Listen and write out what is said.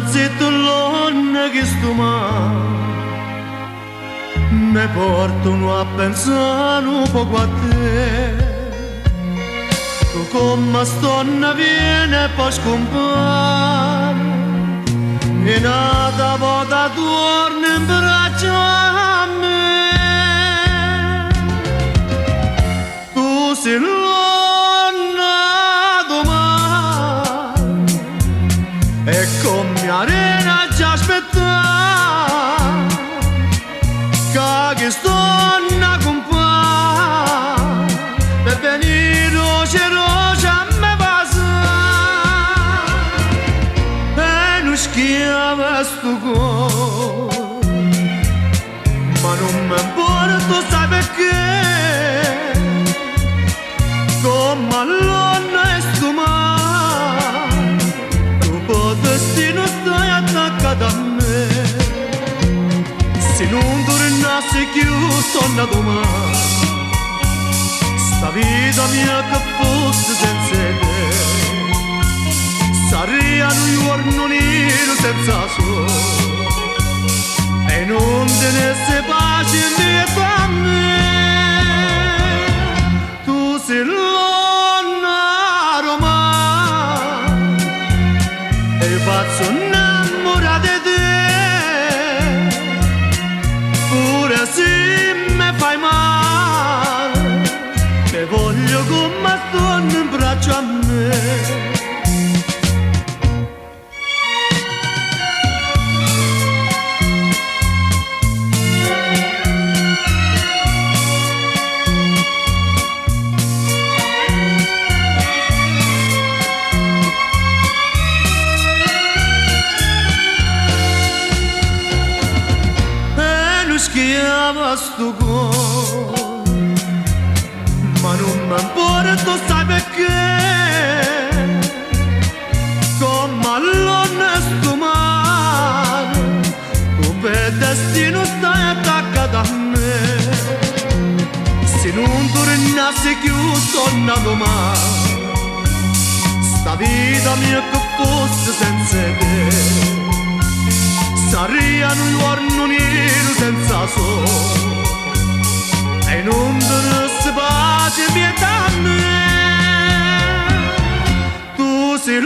zitto l'onne che sto male, mi portano a pensare un poco a te. Tu come stonna viene e poi scompare, e nata volta torna in braccio a me. Tu sei l'onna domani e con mia arena già aspettare che stonna compare per venire roce a me passa e non schiava sto cuore, ma non mi importa, sai perché come all'onna e sto male tu po' destino stai attaccato a me. Se non tornassi più torna domani, sta vita mia che fosse senza te sarebbe un giorno nero senza sole e non tenesse pace dietro a me. Tu sei l'onna romana e io faccio innamorare di te. Se mi fai male, te voglio come torno in braccio a me. Schiava sto cuore, ma non mi importa, sai perché come all'onna sto male tu per destino stai attaccato a me. Se non tornassi più torna domani, sta vita mia che fosse senza te sarebbe un giorno nero senza sole e non tenesse pace pietà a me. Tu sei